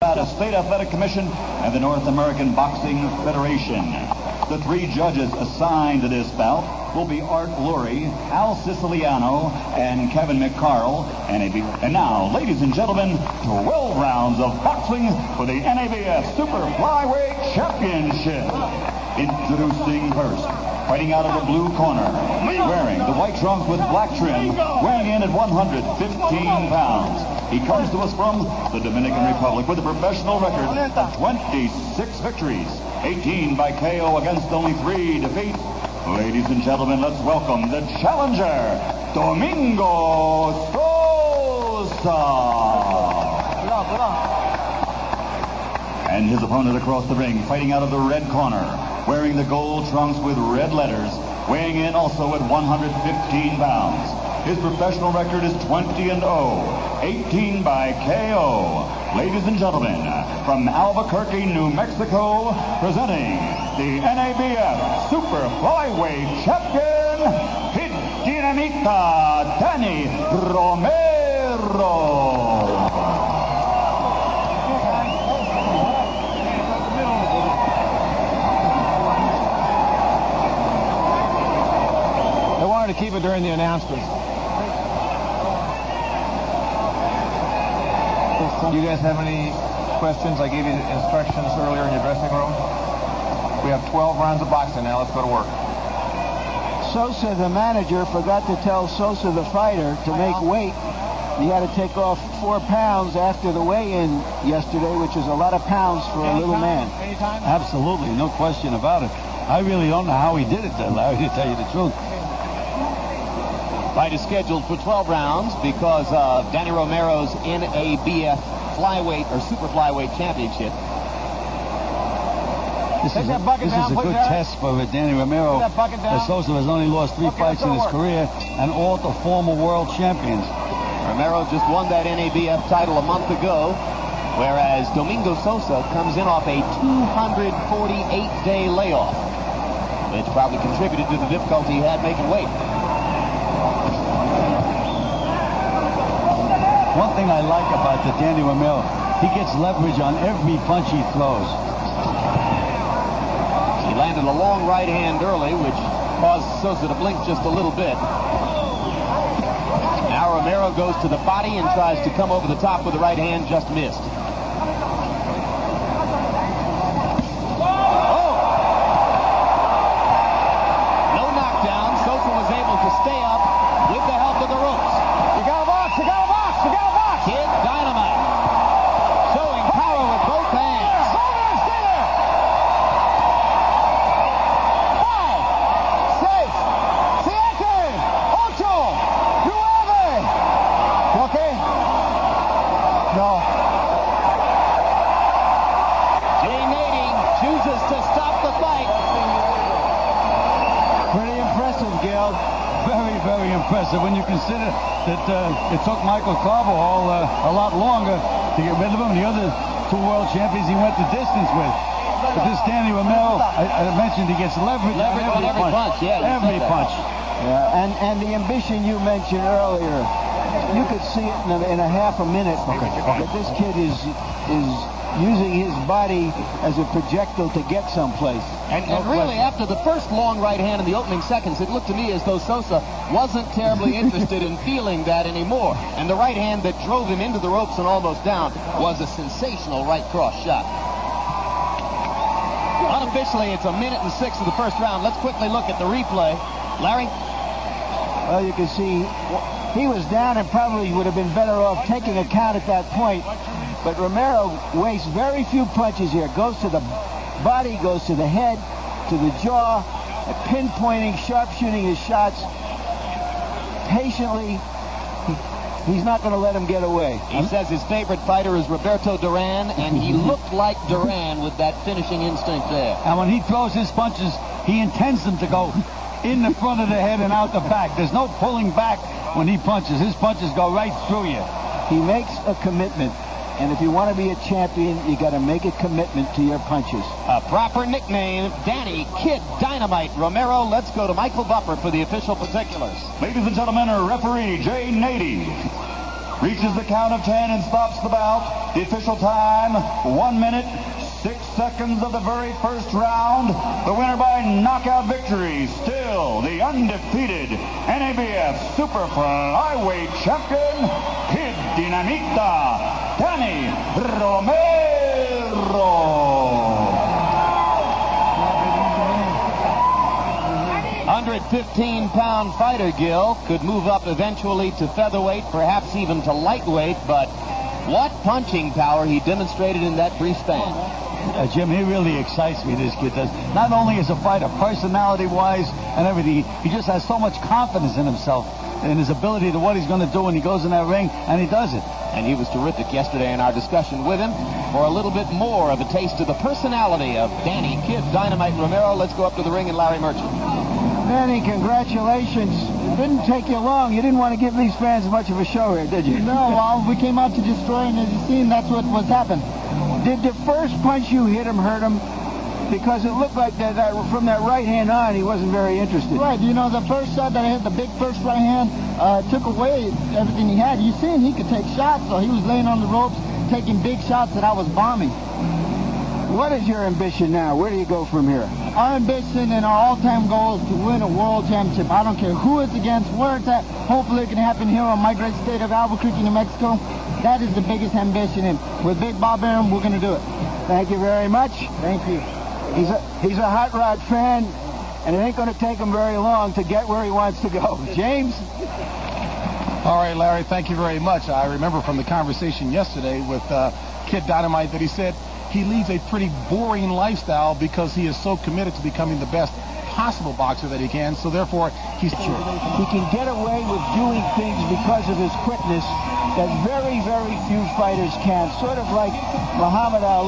Nevada State Athletic Commission and the North American Boxing Federation. The 3 judges assigned to this bout will be Art Lurie, Al Siciliano, and Kevin McCarl. And now, ladies and gentlemen, 12 rounds of boxing for the NABF Super Flyweight Championship. Introducing first, fighting out of the blue corner, wearing the white trunks with black trim, weighing in at 115 pounds. He comes to us from the Dominican Republic with a professional record of 26 victories, 18 by KO against only 3 defeats. Ladies and gentlemen, let's welcome the challenger, Domingo Sosa. And his opponent across the ring, fighting out of the red corner, wearing the gold trunks with red letters, weighing in also at 115 pounds. His professional record is 20-0, 18 by KO. Ladies and gentlemen, from Albuquerque, New Mexico, presenting the NABF Super Flyweight Champion, Dynamite Danny Romero. To keep it during the announcements. Do you guys have any questions? I gave you instructions earlier in your dressing room. We have 12 rounds of boxing now. Let's go to work. Sosa, the manager, forgot to tell Sosa, the fighter, to make weight. He had to take off 4 pounds after the weigh-in yesterday, which is a lot of pounds for a little man. Anytime? Absolutely, no question about it. I really don't know how he did it, Larry, to tell you the truth. Fight is scheduled for 12 rounds because of Danny Romero's NABF Flyweight or Super Flyweight Championship. This is a good test for Danny Romero. Sosa has only lost 3 fights in his career, and all the former world champions. Romero just won that NABF title a month ago, whereas Domingo Sosa comes in off a 248-day layoff, which probably contributed to the difficulty he had making weight. One thing I like about the Danny Romero, he gets leverage on every punch he throws. He landed a long right hand early, which caused Sosa to blink just a little bit. Now Romero goes to the body and tries to come over the top with the right hand, just missed. Oh! No knockdown. Sosa was able to stay up with the help of the ropes. You got a box, you got a box, you got a box! Kid Dynamite showing power with both hands. 5, 6, 7, 8, 9. No. Jay Nading chooses to stop the fight. Pretty impressive, Gil. Very, very impressive when you consider that it took Michael Carvajal a lot longer to get rid of him. The other 2 world champions he went the distance with. But this Danny Romero, I mentioned he gets leverage on every punch. Yeah, every punch. Yeah, and the ambition you mentioned earlier, you could see it in a half a minute that this kid is using his body as a projectile to get someplace. And really, after the first long right hand in the opening seconds, it looked to me as though Sosa wasn't terribly interested in feeling that anymore. And the right hand that drove him into the ropes and almost down was a sensational right cross shot. Unofficially, it's 1:06 of the first round. Let's quickly look at the replay. Larry? Well, you can see he was down and probably would have been better off taking a count at that point. But Romero wastes very few punches here. Goes to the body, goes to the head, to the jaw, pinpointing, sharpshooting his shots patiently. He's not going to let him get away. He says his favorite fighter is Roberto Duran, and he looked like Duran with that finishing instinct there. And when he throws his punches, he intends them to go in the front of the head and out the back. There's no pulling back when he punches. His punches go right through you. He makes a commitment. And if you want to be a champion, you got to make a commitment to your punches. A proper nickname, Danny Kid Dynamite Romero. Let's go to Michael Buffer for the official particulars. Ladies and gentlemen, referee Jay Nading. reaches the count of 10 and stops the bout. The official time, 1 minute, 6 seconds of the very first round. The winner by knockout victory, still the undefeated NABF Super Flyweight Champion, Kid Dynamite, Danny Romero. 115-pound fighter, Gil, could move up eventually to featherweight, perhaps even to lightweight, but what punching power he demonstrated in that brief span. Jim, he really excites me, this kid does. Not only as a fighter, personality-wise and everything, he just has so much confidence in himself and his ability to what he's going to do when he goes in that ring, and he does it. And he was terrific yesterday in our discussion with him. For a little bit more of a taste of the personality of Danny Kid Dynamite Romero, let's go up to the ring and Larry Merchant. Danny, congratulations. It didn't take you long. You didn't want to give these fans much of a show here, did you? No, well, we came out to destroy, and as you seen, that's what was happened. Did the first punch you hit him hurt him? Because it looked like that from that right hand on, he wasn't very interested. Right, you know, the first shot that I hit, the big first right hand, took away everything he had. You seen he could take shots, so he was laying on the ropes, taking big shots that I was bombing. What is your ambition now? Where do you go from here? Our ambition and our all-time goal is to win a world championship. I don't care who it's against, where it's at. Hopefully it can happen here on my great state of Albuquerque, New Mexico. That is the biggest ambition, and with Big Bob Arum, we're going to do it. Thank you very much. Thank you. He's a hot rod fan, and it ain't going to take him very long to get where he wants to go. James? All right, Larry, thank you very much. I remember from the conversation yesterday with Kid Dynamite that he said he leads a pretty boring lifestyle because he is so committed to becoming the best possible boxer that he can, so therefore he's sure. He can get away with doing things because of his quickness that very, very few fighters can. Sort of like Muhammad Ali.